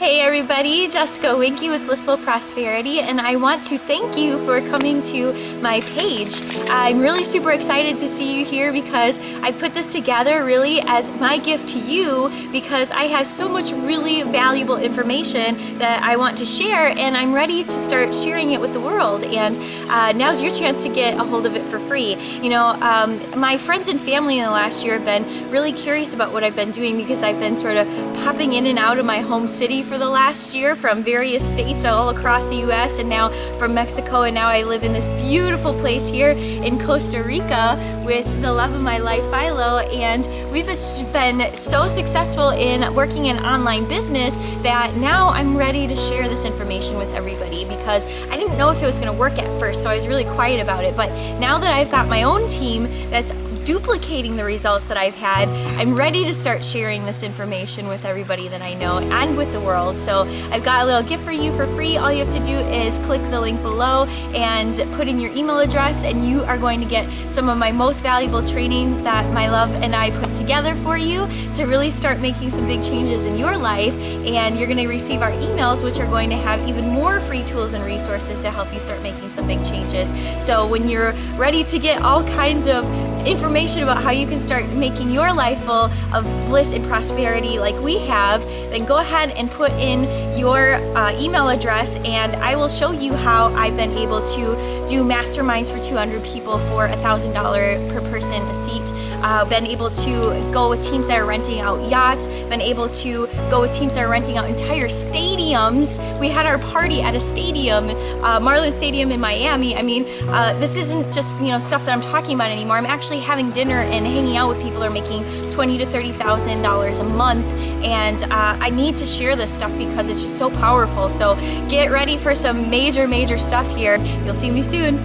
Hey everybody, Jessica Winky with Blissful Prosperity, and I want to thank you for coming to my page. I'm really super excited to see you here because I put this together really as my gift to you because I have so much really valuable information that I want to share, and I'm ready to start sharing it with the world. And now's your chance to get a hold of it for free. You know, my friends and family in the last year have been really curious about what I've been doing because I've been sort of popping in and out of my home city for the last year from various states all across the US and now from Mexico, and now I live in this beautiful place here in Costa Rica with the love of my life, Philo, and we've been so successful in working in online business that now I'm ready to share this information with everybody because I didn't know if it was going to work at first, so I was really quiet about it. But now that I've got my own team that's duplicating the results that I've had, I'm ready to start sharing this information with everybody that I know and with the world. So I've got a little gift for you for free. All you have to do is click the link below and put in your email address, and you are going to get some of my most valuable training that my love and I put together for you to really start making some big changes in your life. And you're going to receive our emails, which are going to have even more free tools and resources to help you start making some big changes. So when you're ready to get all kinds of information about how you can start making your life full of bliss and prosperity like we have, then go ahead and put in your email address, and I will show you how I've been able to do masterminds for 200 people for $1,000 per person a seat, been able to go with teams that are renting out yachts, been able to go with teams that are renting out entire stadiums. We had our party at a stadium, Marlin Stadium in Miami. I mean, this isn't just, you know, stuff that I'm talking about anymore. I'm actually having dinner and hanging out with people who are making $20,000 to $30,000 a month, and I need to share this stuff because it's just so powerful. So get ready for some major stuff here. You'll see me soon.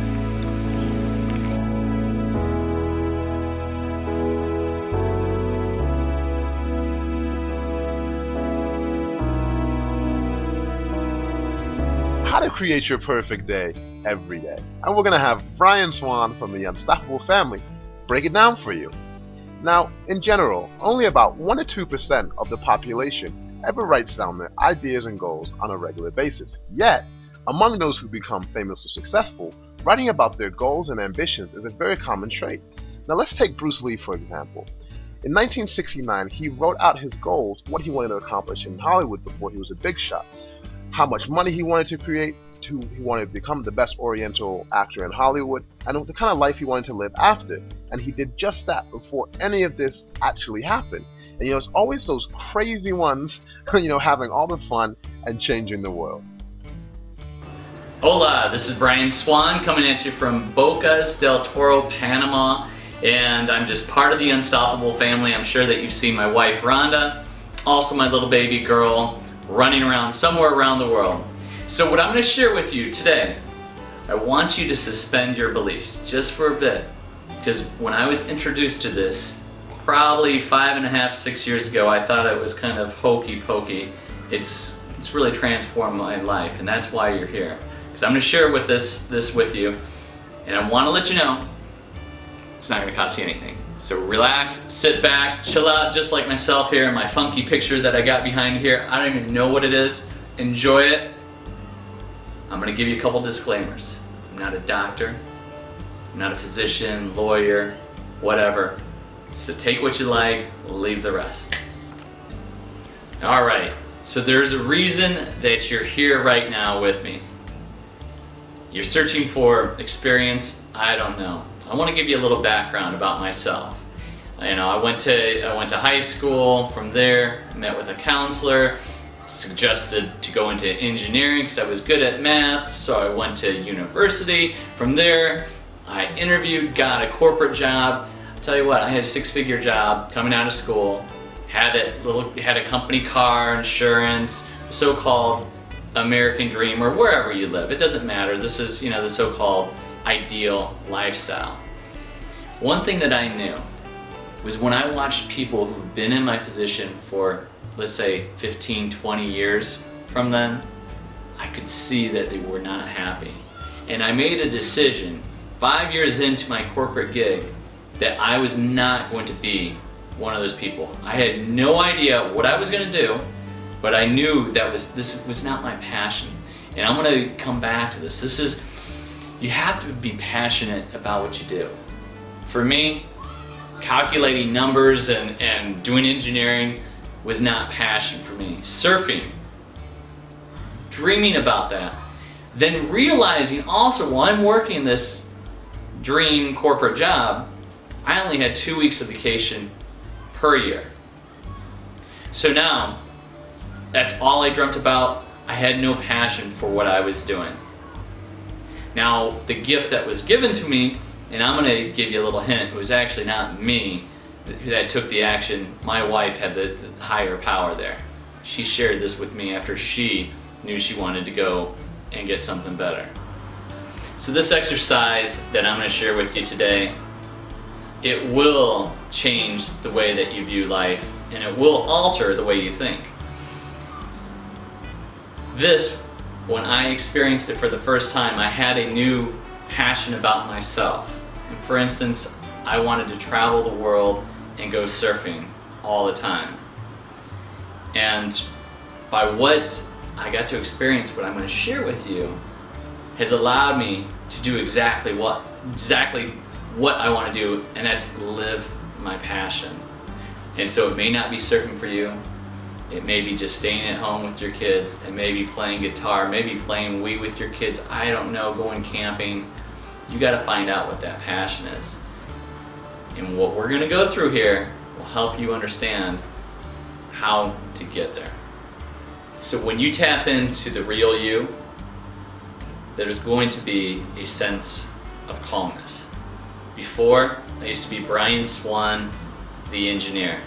How to create your perfect day every day. And we're going to have Brian Swan from the Unstoppable Family break it down for you. Now, in general, only about 1 to 2% of the population ever writes down their ideas and goals on a regular basis. Yet, among those who become famous or successful, writing about their goals and ambitions is a very common trait. Now, let's take Bruce Lee for example. In 1969, he wrote out his goals, what he wanted to accomplish in Hollywood before he was a big shot, how much money he wanted to create, he wanted to become the best Oriental actor in Hollywood, and the kind of life he wanted to live after. And he did just that before any of this actually happened. And you know, it's always those crazy ones, you know, having all the fun and changing the world. Hola, this is Brian Swan coming at you from Bocas del Toro, Panama, and I'm just part of the Unstoppable family. I'm sure that you've seen my wife Rhonda, also my little baby girl, running around somewhere around the world. So what I'm going to share with you today, I want you to suspend your beliefs just for a bit, because when I was introduced to this probably 5.5, 6 years ago, I thought it was kind of hokey pokey. It's really transformed my life, and that's why you're here, because I'm going to share with this with you, and I want to let you know it's not going to cost you anything. So relax, sit back, chill out, just like myself here in my funky picture that I got behind here. I don't even know what it is. Enjoy it. I'm going to give you a couple disclaimers. I'm not a doctor. I'm not a physician, lawyer, whatever. So take what you like, leave the rest. Alright, so there's a reason that you're here right now with me. You're searching for experience? I don't know. I want to give you a little background about myself. You know, I went to high school. From there, met with a counselor, suggested to go into engineering because I was good at math, so I went to university. From there, I interviewed, got a corporate job. I'll tell you what, I had a 6-figure job coming out of school, had a company car, insurance, so-called American dream, or wherever you live. It doesn't matter. This is, you know, the so-called ideal lifestyle. One thing that I knew was when I watched people who've been in my position for, let's say, 15, 20 years from them, I could see that they were not happy. And I made a decision 5 years into my corporate gig that I was not going to be one of those people. I had no idea what I was going to do, but I knew that this was not my passion. And I'm going to come back to this. You have to be passionate about what you do. For me, calculating numbers and doing engineering was not passion for me. Surfing, dreaming about that. Then realizing also while I'm working this dream corporate job, I only had 2 weeks of vacation per year. So now, that's all I dreamt about. I had no passion for what I was doing. Now, the gift that was given to me, and I'm going to give you a little hint, it was actually not me that took the action. My wife had the higher power there. She shared this with me after she knew she wanted to go and get something better. So this exercise that I'm going to share with you today, it will change the way that you view life, and it will alter the way you think. This, when I experienced it for the first time, I had a new passion about myself. And for instance, I wanted to travel the world and go surfing all the time. And by what I got to experience, what I'm going to share with you, has allowed me to do exactly what I want to do, and that's live my passion. And so it may not be surfing for you. It may be just staying at home with your kids, and maybe playing guitar, maybe playing Wii with your kids, I don't know, going camping. You got to find out what that passion is. And what we're going to go through here will help you understand how to get there. So when you tap into the real you, there's going to be a sense of calmness. Before, I used to be Brian Swan, the engineer.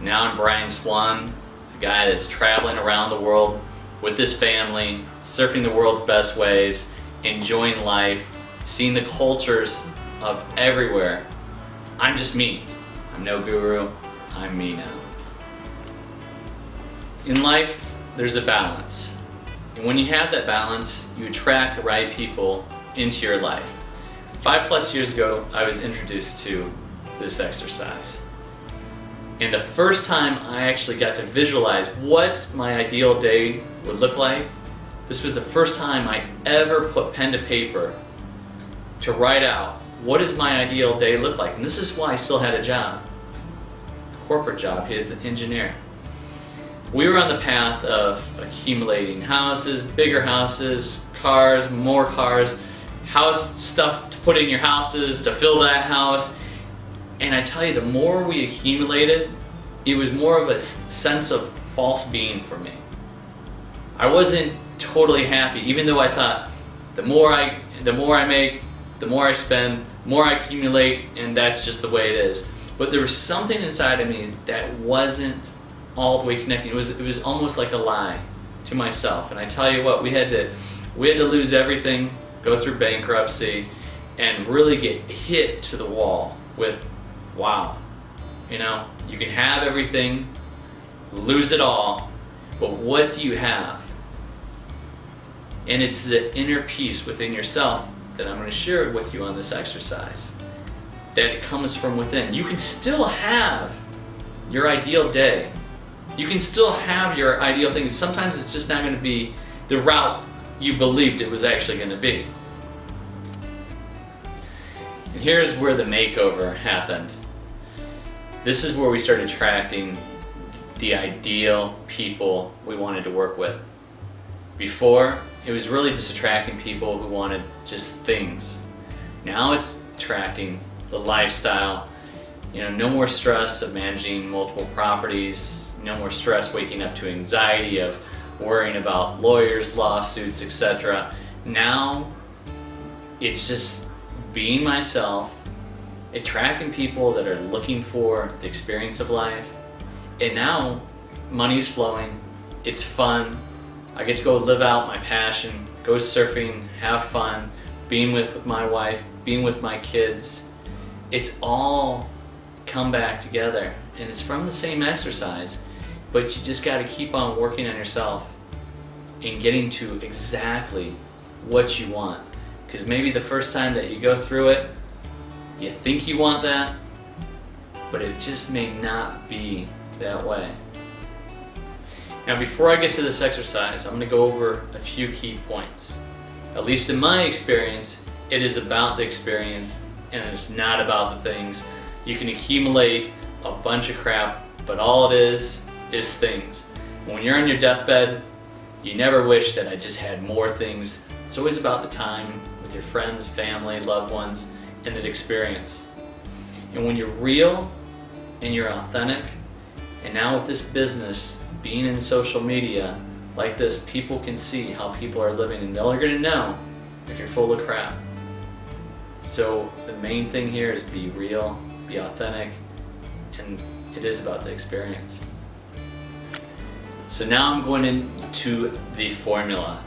Now I'm Brian Swan, the guy that's traveling around the world with his family, surfing the world's best waves, enjoying life, seeing the cultures of everywhere. I'm just me. I'm no guru. I'm me now. In life, there's a balance. And when you have that balance, you attract the right people into your life. 5+ years ago, I was introduced to this exercise. And the first time I actually got to visualize what my ideal day would look like, this was the first time I ever put pen to paper to write out what does my ideal day look like. And this is why I still had a job, a corporate job as an engineer. We were on the path of accumulating houses, bigger houses, cars, more cars, house stuff to put in your houses, to fill that house. And I tell you, the more we accumulated, it was more of a sense of false being for me. I wasn't totally happy, even though I thought the more I make, the more I spend, the more I accumulate, and that's just the way it is. But there was something inside of me that wasn't all the way connected. It was almost like a lie to myself. And I tell you what, we had to lose everything, go through bankruptcy, and really get hit to the wall with, wow, you know, you can have everything, lose it all, but what do you have? And it's the inner peace within yourself that I'm going to share with you on this exercise, that it comes from within. You can still have your ideal day. You can still have your ideal thing. Sometimes it's just not going to be the route you believed it was actually going to be. And here's where the makeover happened. This is where we started attracting the ideal people we wanted to work with. Before, it was really just attracting people who wanted just things. Now it's attracting the lifestyle. You know, no more stress of managing multiple properties, no more stress waking up to anxiety of worrying about lawyers, lawsuits, etc. Now, it's just being myself, attracting people that are looking for the experience of life, and now money's flowing, it's fun, I get to go live out my passion, go surfing, have fun, being with my wife, being with my kids. It's all come back together, and it's from the same exercise, but you just got to keep on working on yourself and getting to exactly what you want. Because maybe the first time that you go through it, you think you want that, but it just may not be that way. Now before I get to this exercise, I'm going to go over a few key points. At least in my experience, it is about the experience and it's not about the things. You can accumulate a bunch of crap, but all it is things. When you're on your deathbed, you never wish that I just had more things. It's always about the time with your friends, family, loved ones, and that experience. And when you're real and you're authentic, and now with this business, being in social media like this, people can see how people are living and they're gonna know if you're full of crap. So the main thing here is be real, be authentic, and it is about the experience. So now I'm going into the formula.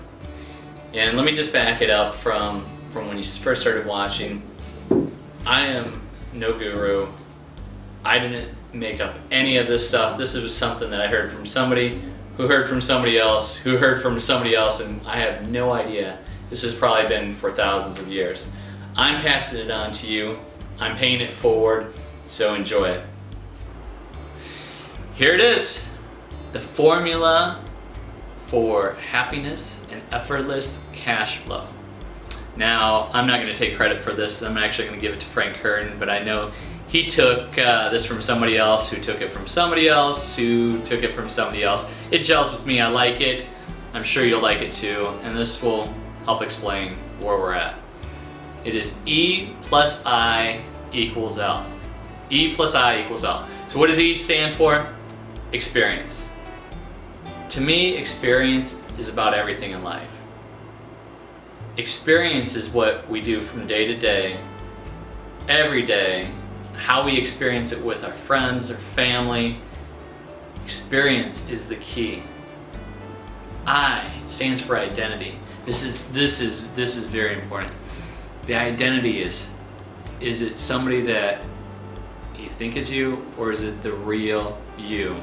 And let me just back it up from when you first started watching. I am no guru. I didn't make up any of this stuff. This was something that I heard from somebody who heard from somebody else who heard from somebody else, and I have no idea. This has probably been for thousands of years. I'm passing it on to you. I'm paying it forward, so enjoy it. Here it is, the formula for happiness and effortless cash flow. Now, I'm not going to take credit for this. I'm actually going to give it to Frank Kern, but I know he took this from somebody else, who took it from somebody else, who took it from somebody else. It gels with me. I like it. I'm sure you'll like it too, and this will help explain where we're at. It is E plus I equals L. E plus I equals L. So what does E stand for? Experience. To me, experience is about everything in life. Experience is what we do from day to day, every day, how we experience it with our friends or family. Experience is the key. I stands for identity. This is very important. The identity is it somebody that you think is you, or is it the real you?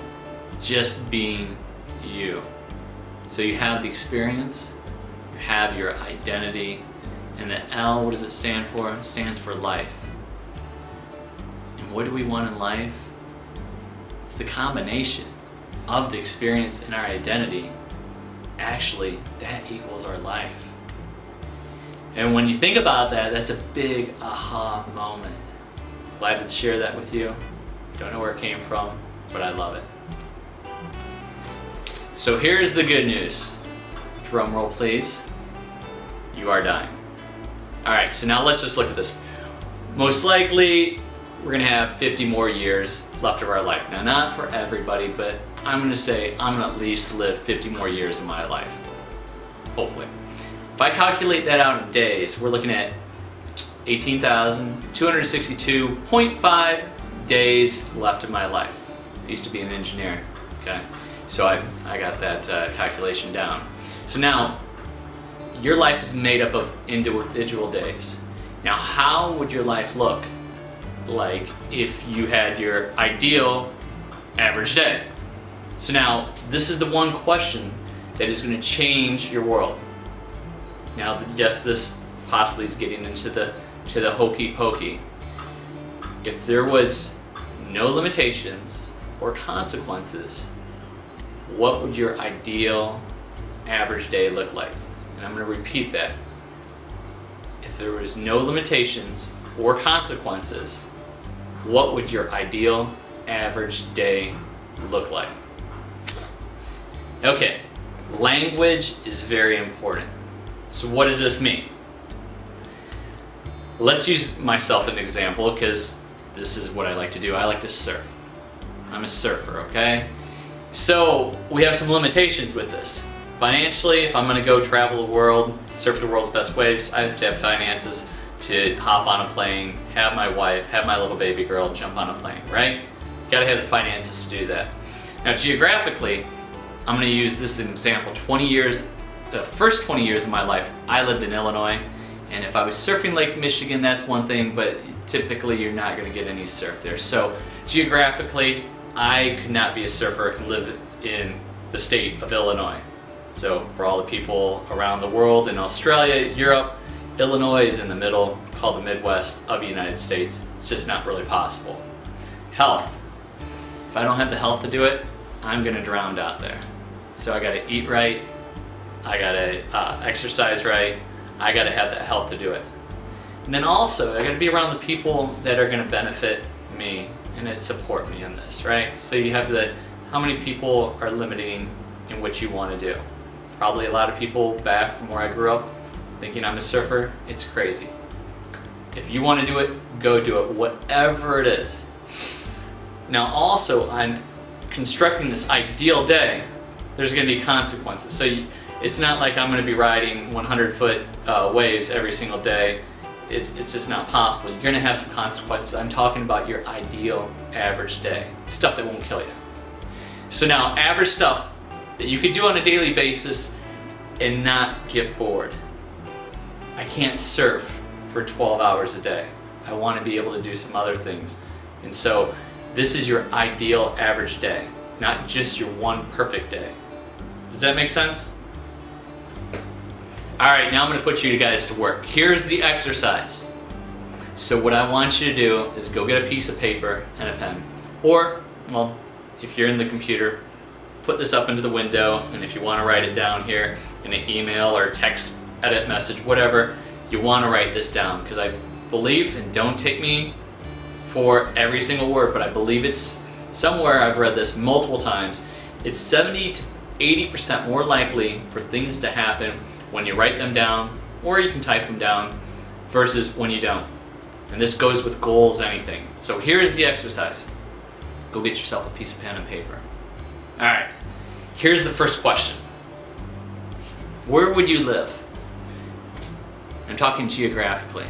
Just being you. So you have the experience, you have your identity, and the L, what does it stand for? It stands for life. And what do we want in life? It's the combination of the experience and our identity. Actually, that equals our life. And when you think about that, that's a big aha moment. Glad to share that with you. Don't know where it came from, but I love it. So here's the good news. Drum roll, please. You are dying. All right, so now let's just look at this. Most likely, we're gonna have 50 more years left of our life. Now, not for everybody, but I'm gonna say I'm gonna at least live 50 more years of my life, hopefully. If I calculate that out in days, we're looking at 18,262.5 days left of my life. I used to be an engineer, okay? So I got that calculation down. So now, your life is made up of individual days. Now, how would your life look like if you had your ideal average day? So now, this is the one question that is going to change your world. Now, yes, this possibly is getting into the hokey pokey. If there was no limitations or consequences, what would your ideal average day look like? And I'm going to repeat that. If there was no limitations or consequences, what would your ideal average day look like? Okay, language is very important. So what does this mean? Let's use myself as an example, because this is what I like to do. I like to surf. I'm a surfer, okay? So we have some limitations with this. Financially, if I'm gonna go travel the world, surf the world's best waves, I have to have finances to hop on a plane, have my wife, have my little baby girl jump on a plane, right? You gotta have the finances to do that. Now geographically, I'm gonna use this as an example. 20 years, the first 20 years of my life, I lived in Illinois, and if I was surfing Lake Michigan, that's one thing, but typically you're not gonna get any surf there. So geographically, I could not be a surfer and live in the state of Illinois. So for all the people around the world, in Australia, Europe, Illinois is in the middle, called the Midwest of the United States. It's just not really possible. Health. If I don't have the health to do it, I'm gonna drown out there. So I gotta eat right, I gotta exercise right, I gotta have that health to do it. And then also, I gotta be around the people that are gonna benefit me and that support me in this, right? So you have how many people are limiting in what you wanna do? Probably a lot of people back from where I grew up thinking I'm a surfer. It's crazy. If you wanna do it, go do it, whatever it is. Now also, on constructing this ideal day, there's gonna be consequences. So it's not like I'm gonna be riding 100-foot waves every single day. It's just not possible. You're gonna have some consequences. I'm talking about your ideal average day. Stuff that won't kill you. So now, average stuff that you could do on a daily basis and not get bored. I can't surf for 12 hours a day. I wanna be able to do some other things. And so, this is your ideal average day, not just your one perfect day. Does that make sense? All right, now I'm gonna put you guys to work. Here's the exercise. So what I want you to do is go get a piece of paper and a pen. Or, well, if you're in the computer, put this up into the window, and if you wanna write it down here in an email or text edit message, whatever, you wanna write this down, because I believe, and don't take me for every single word, but I believe it's somewhere, I've read this multiple times, it's 70 to 80% more likely for things to happen when you write them down, or you can type them down, versus when you don't. And this goes with goals, anything. So here's the exercise. Go get yourself a piece of pen and paper. All right, here's the first question. Where would you live? I'm talking geographically.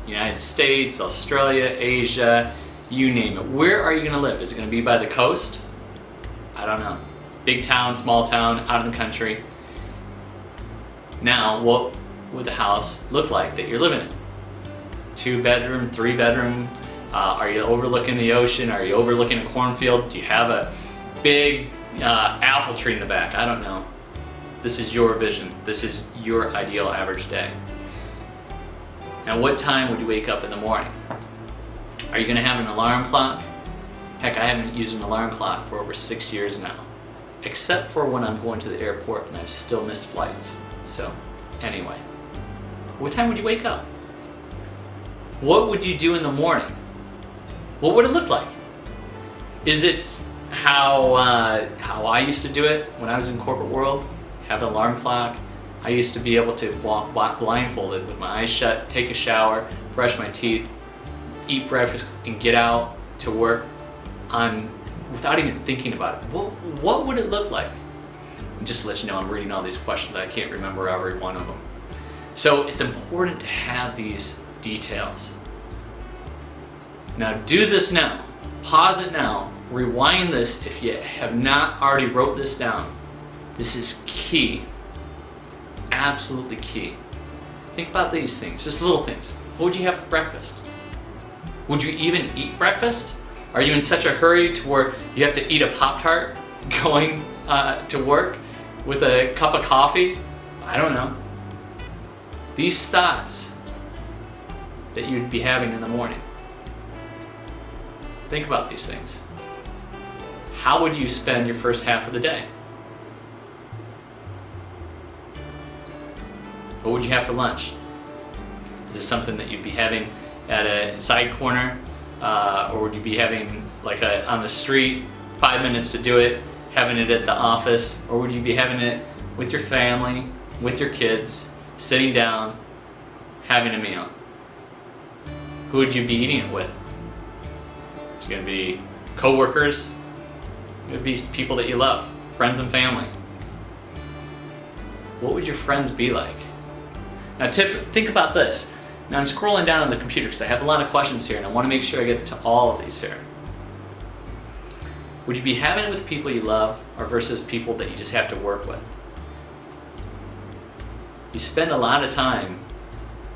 United States, Australia, Asia, you name it. Where are you gonna live? Is it gonna be by the coast? I don't know. Big town, small town, out in the country. Now, what would the house look like that you're living in? 2-bedroom, 3-bedroom? Are you overlooking the ocean? Are you overlooking a cornfield? Do you have a big apple tree in the back? I don't know. This is your vision. This is your ideal average day. Now, what time would you wake up in the morning? Are you gonna have an alarm clock? Heck, I haven't used an alarm clock for over 6 years now. Except for when I'm going to the airport and I've still missed flights. So, anyway. What time would you wake up? What would you do in the morning? What would it look like? Is it how I used to do it when I was in corporate world? Have an alarm clock. I used to be able to walk blindfolded with my eyes shut, take a shower, brush my teeth, eat breakfast, and get out to work without even thinking about it. What would it look like? And just to let you know, I'm reading all these questions. I can't remember every one of them. So it's important to have these details. Now do this now. Pause it now. Rewind this if you have not already wrote this down. This is key. Absolutely key. Think about these things, just little things. What would you have for breakfast? Would you even eat breakfast? Are you in such a hurry to where you have to eat a Pop-Tart going to work with a cup of coffee? I don't know. These thoughts that you'd be having in the morning. Think about these things. How would you spend your first half of the day? What would you have for lunch? Is this something that you'd be having at a side corner? Or would you be having like on the street, 5 minutes to do it, having it at the office? Or would you be having it with your family, with your kids, sitting down, having a meal? Who would you be eating it with? It's gonna be coworkers, it would be people that you love, friends and family. What would your friends be like? Now think about this. Now I'm scrolling down on the computer because I have a lot of questions here and I want to make sure I get to all of these here. Would you be having it with people you love or versus people that you just have to work with? You spend a lot of time,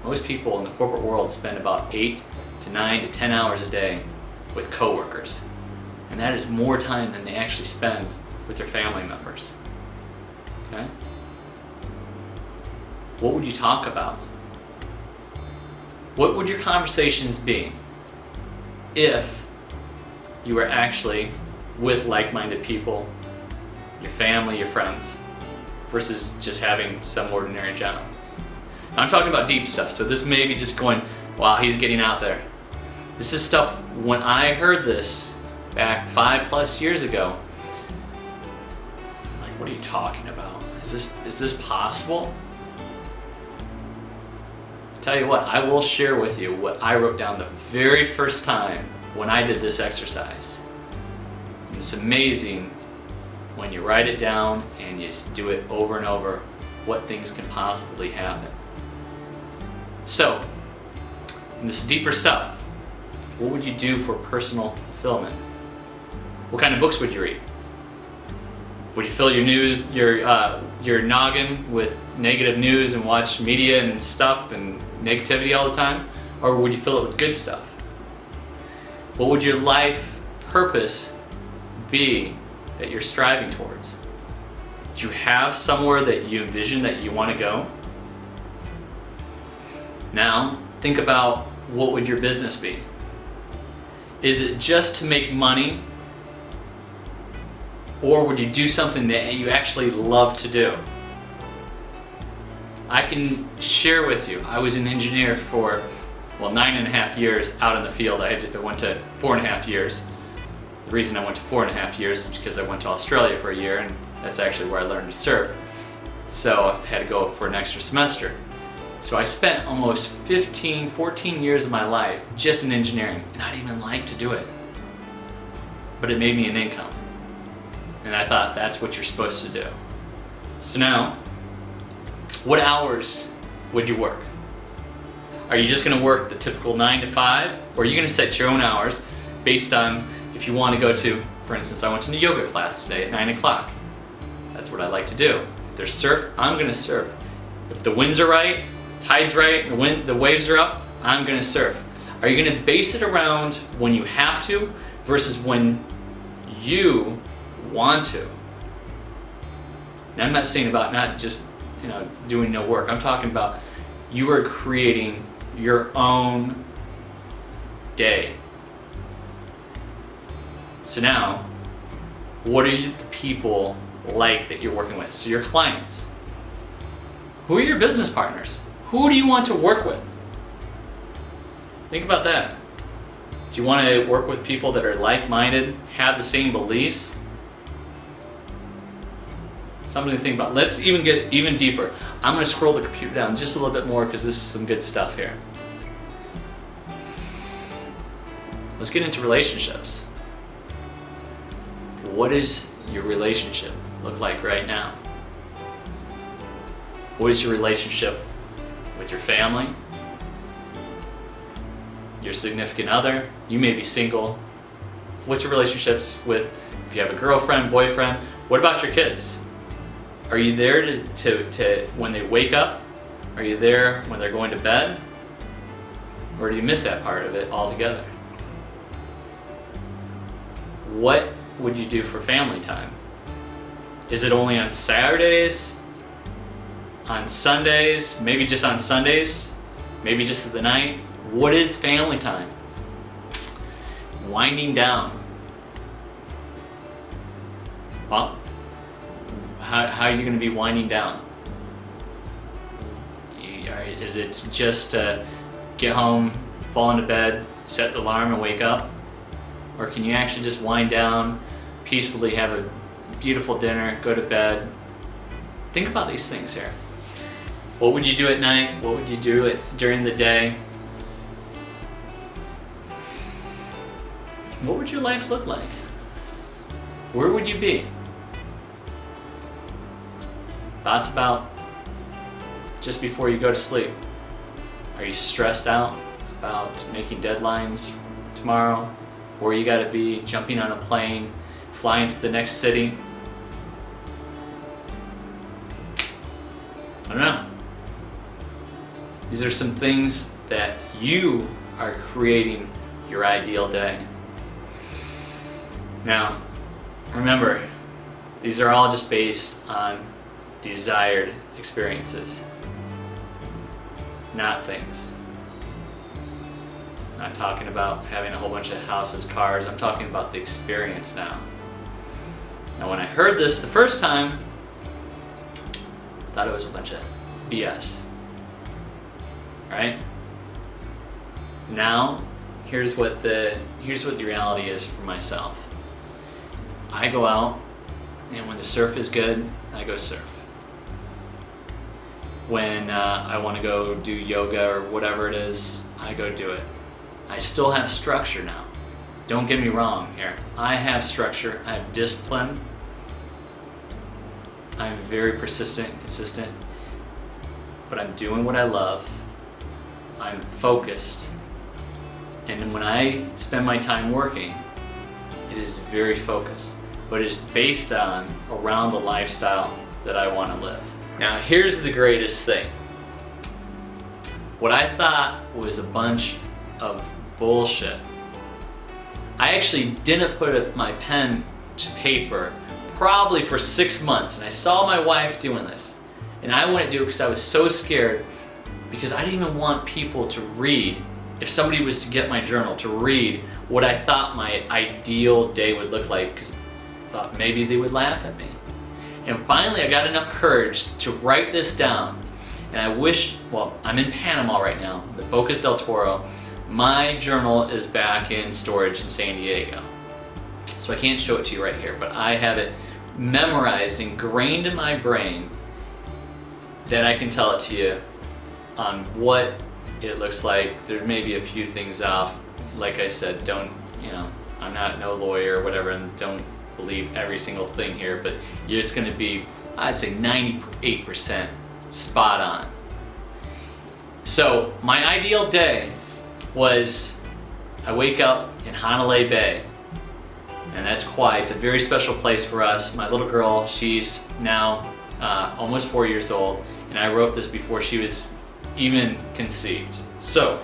most people in the corporate world spend about 8 to 9 to 10 hours a day with coworkers. And that is more time than they actually spend with their family members. Okay? What would you talk about? What would your conversations be if you were actually with like-minded people, your family, your friends, versus just having some ordinary job. I'm talking about deep stuff, so this may be just going, wow, he's getting out there. This is stuff, when I heard this back 5+ years ago, I'm like, what are you talking about? Is this possible? Tell you what, I will share with you what I wrote down the very first time when I did this exercise. And it's amazing when you write it down and you do it over and over, what things can possibly happen. So, in this deeper stuff, what would you do for personal fulfillment? What kind of books would you read? Would you fill your noggin with negative news and watch media and stuff and negativity all the time? Or would you fill it with good stuff? What would your life purpose be that you're striving towards? Do you have somewhere that you envision that you want to go? Now, think about, what would your business be? Is it just to make money? Or would you do something that you actually love to do? I can share with you, I was an engineer for, 9.5 years out in the field. I went to 4.5 years. The reason I went to 4.5 years is because I went to Australia for a year, and that's actually where I learned to surf. So I had to go for an extra semester. So I spent almost 14 years of my life just in engineering, and I didn't even like to do it. But it made me an income. And I thought, that's what you're supposed to do. So now, what hours would you work? Are you just going to work the typical 9 to 5? Or are you going to set your own hours based on if you want to go to, for instance, I went to a yoga class today at 9 o'clock. That's what I like to do. If there's surf, I'm going to surf. If the winds are right, tide's right, the waves are up, I'm going to surf. Are you going to base it around when you have to versus when you want to? Now, I'm not saying about not just doing no work. I'm talking about you are creating your own day. So now, what are the people like that you're working with? So your clients. Who are your business partners? Who do you want to work with? Think about that. Do you want to work with people that are like-minded, have the same beliefs? Something to think about. Let's even get even deeper. I'm going to scroll the computer down just a little bit more because this is some good stuff here. Let's get into relationships. What does your relationship look like right now? What is your relationship with your family? Your significant other? You may be single. What's your relationships with, if you have a girlfriend, boyfriend? What about your kids? Are you there to when they wake up? Are you there when they're going to bed? Or do you miss that part of it altogether? What would you do for family time? Is it only on Saturdays? On Sundays? Maybe just on Sundays? Maybe just at the night? What is family time? Winding down. Well, how are you going to be winding down? Is it just to get home, fall into bed, set the alarm and wake up? Or can you actually just wind down, peacefully have a beautiful dinner, go to bed? Think about these things here. What would you do at night? What would you do during the day? What would your life look like? Where would you be? Thoughts about just before you go to sleep. Are you stressed out about making deadlines tomorrow? Where you gotta be, jumping on a plane, flying to the next city? I don't know. These are some things that you are creating your ideal day. Now, remember, these are all just based on desired experiences, not things. I'm not talking about having a whole bunch of houses, cars. I'm talking about the experience now. Now when I heard this the first time, I thought it was a bunch of BS. Right? Now, here's what the reality is for myself. I go out, and when the surf is good, I go surf. When I want to go do yoga or whatever it is, I go do it. I still have structure now. Don't get me wrong here. I have structure, I have discipline. I'm very persistent, consistent, but I'm doing what I love. I'm focused. And when I spend my time working, it is very focused, but it is based on around the lifestyle that I want to live. Now, here's the greatest thing. What I thought was a bunch of bullshit, I actually didn't put my pen to paper probably for 6 months, and I saw my wife doing this, and I wouldn't do it because I was so scared, because I didn't even want people to read, if somebody was to get my journal, to read what I thought my ideal day would look like, because I thought maybe they would laugh at me. And finally I got enough courage to write this down, and I wish, well, I'm in Panama right now, the Bocas del Toro. My journal is back in storage in San Diego, so I can't show it to you right here, but I have it memorized, ingrained in my brain, that I can tell it to you on what it looks like. There may be a few things off. Like I said, don't, I'm not no lawyer or whatever, and don't believe every single thing here, but you're just gonna be, I'd say 98% spot on. So my ideal day was, I wake up in Hanalei Bay, and that's Kauai. It's a very special place for us. My little girl, she's now almost 4 years old, and I wrote this before she was even conceived. So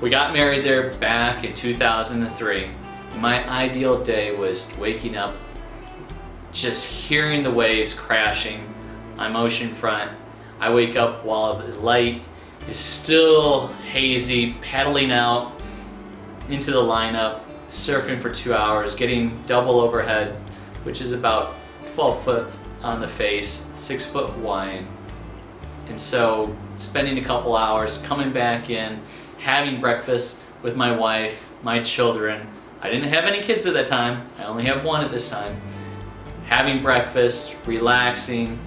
we got married there back in 2003. My ideal day was waking up, just hearing the waves crashing on oceanfront. I wake up while the light is still hazy, paddling out into the lineup, surfing for 2 hours, getting double overhead, which is about 12 foot on the face, 6 foot Hawaiian. And so spending a couple hours, coming back in, having breakfast with my wife, my children. I didn't have any kids at that time. I only have one at this time. Having breakfast, relaxing,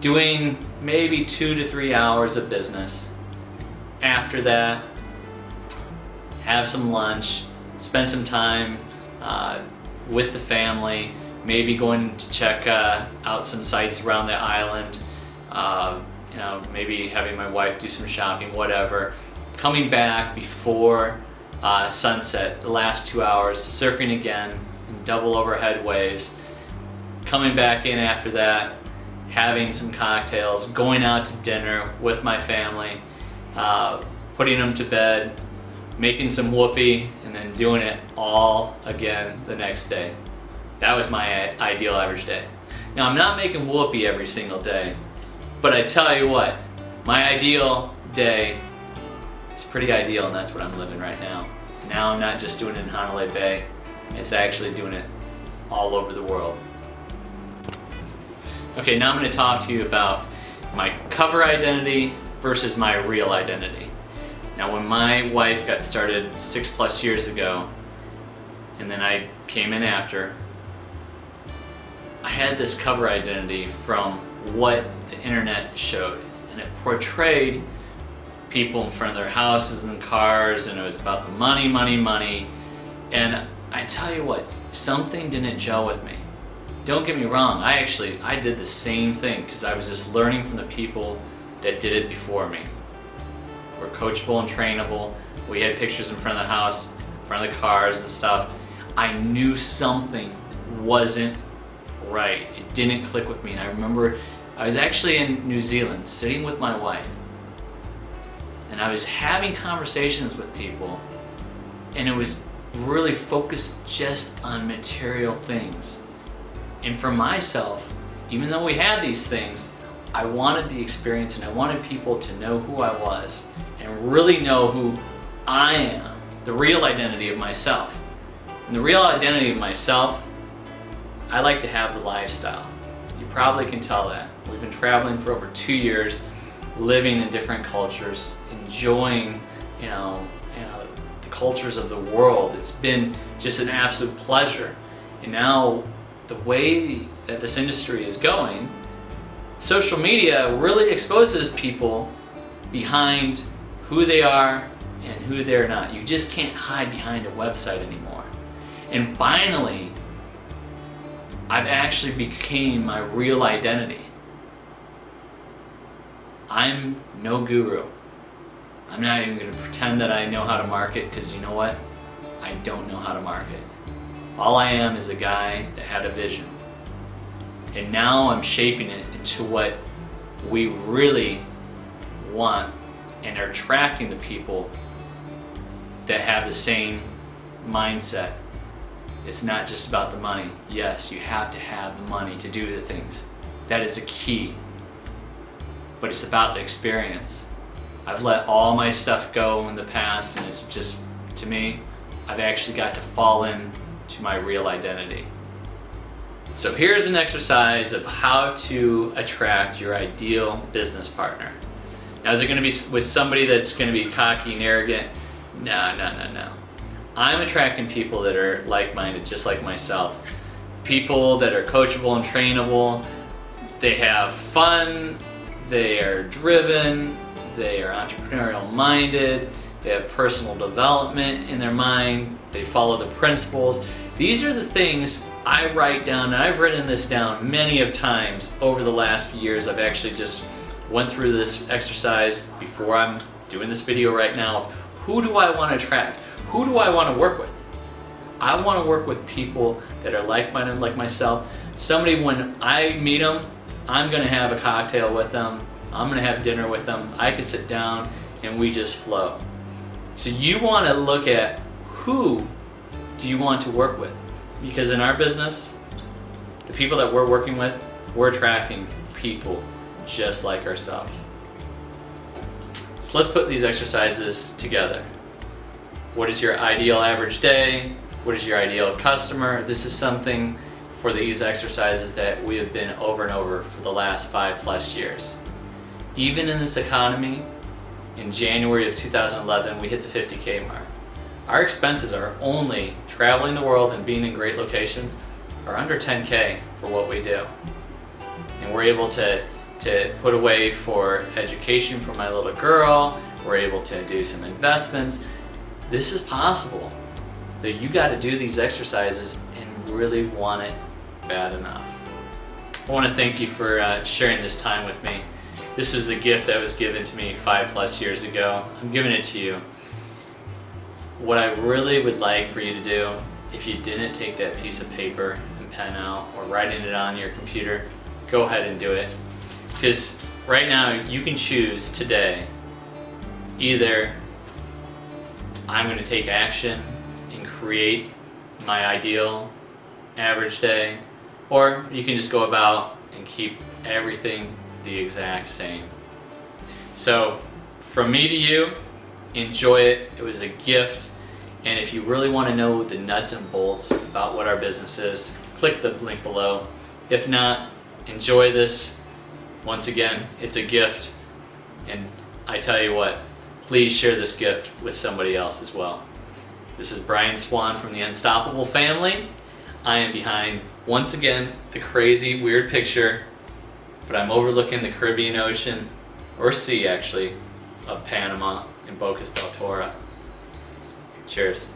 doing maybe 2 to 3 hours of business. After that, have some lunch, spend some time with the family, maybe going to check out some sites around the island, maybe having my wife do some shopping, whatever. Coming back before sunset, the last 2 hours, surfing again in double overhead waves. Coming back in after that, having some cocktails, going out to dinner with my family, putting them to bed, making some whoopee, and then doing it all again the next day. That was my ideal average day. Now, I'm not making whoopee every single day, but I tell you what, my ideal day is pretty ideal, and that's what I'm living right now. Now I'm not just doing it in Hanalei Bay, it's actually doing it all over the world. Okay, now I'm going to talk to you about my cover identity versus my real identity. Now, when my wife got started 6+ years ago, and then I came in after, I had this cover identity from what the internet showed, and it portrayed people in front of their houses and cars, and it was about the money, money, money. And I tell you what, something didn't gel with me. Don't get me wrong, I did the same thing because I was just learning from the people that did it before me. We're coachable and trainable. We had pictures in front of the house, in front of the cars and stuff. I knew something wasn't right. It didn't click with me. And I remember I was actually in New Zealand sitting with my wife, and I was having conversations with people, and it was really focused just on material things. And for myself, even though we had these things, I wanted the experience, and I wanted people to know who I was and really know who I am, the real identity of myself. And the real identity of myself, I like to have the lifestyle. You probably can tell that. We've been traveling for over 2 years, living in different cultures, enjoying, the cultures of the world. It's been just an absolute pleasure. And now, the way that this industry is going, social media really exposes people behind who they are and who they're not. You just can't hide behind a website anymore. And finally, I've actually became my real identity. I'm no guru. I'm not even going to pretend that I know how to market, because you know what? I don't know how to market. All I am is a guy that had a vision. And now I'm shaping it into what we really want and are attracting the people that have the same mindset. It's not just about the money. Yes, you have to have the money to do the things. That is a key. But it's about the experience. I've let all my stuff go in the past, and it's just, to me, I've actually got to fall in to my real identity. So here's an exercise of how to attract your ideal business partner. Now, is it going to be with somebody that's going to be cocky and arrogant? No. I'm attracting people that are like-minded, just like myself. People that are coachable and trainable. They have fun. They are driven. They are entrepreneurial minded. They have personal development in their mind. They follow the principles. These are the things I write down, and I've written this down many of times over the last few years. I've actually just went through this exercise before I'm doing this video right now. Who do I want to attract? Who do I want to work with? I want to work with people that are like-minded like myself. Somebody, when I meet them, I'm going to have a cocktail with them. I'm going to have dinner with them. I can sit down and we just flow. So you want to look at who do you want to work with? Because in our business, the people that we're working with, we're attracting people just like ourselves. So let's put these exercises together. What is your ideal average day? What is your ideal customer? This is something for these exercises that we have been over and over for the last 5+ years. Even in this economy, in January of 2011, we hit the 50K mark. Our expenses are only traveling the world and being in great locations are under 10K for what we do. And we're able to put away for education for my little girl. We're able to do some investments. This is possible. But you got to do these exercises and really want it bad enough. I want to thank you for sharing this time with me. This was a gift that was given to me 5+ years ago. I'm giving it to you. What I really would like for you to do, if you didn't take that piece of paper and pen out or writing it on your computer, go ahead and do it. Because right now you can choose today, either I'm going to take action and create my ideal average day, or you can just go about and keep everything the exact same. So from me to you, enjoy it. It was a gift. And if you really want to know the nuts and bolts about what our business is, click the link below. If not, enjoy this. Once again, it's a gift. And I tell you what, please share this gift with somebody else as well. This is Brian Swan from the Unstoppable Family. I am behind, once again, the crazy, weird picture, but I'm overlooking the Caribbean Ocean, or sea actually, of Panama in Bocas del Toro. Cheers.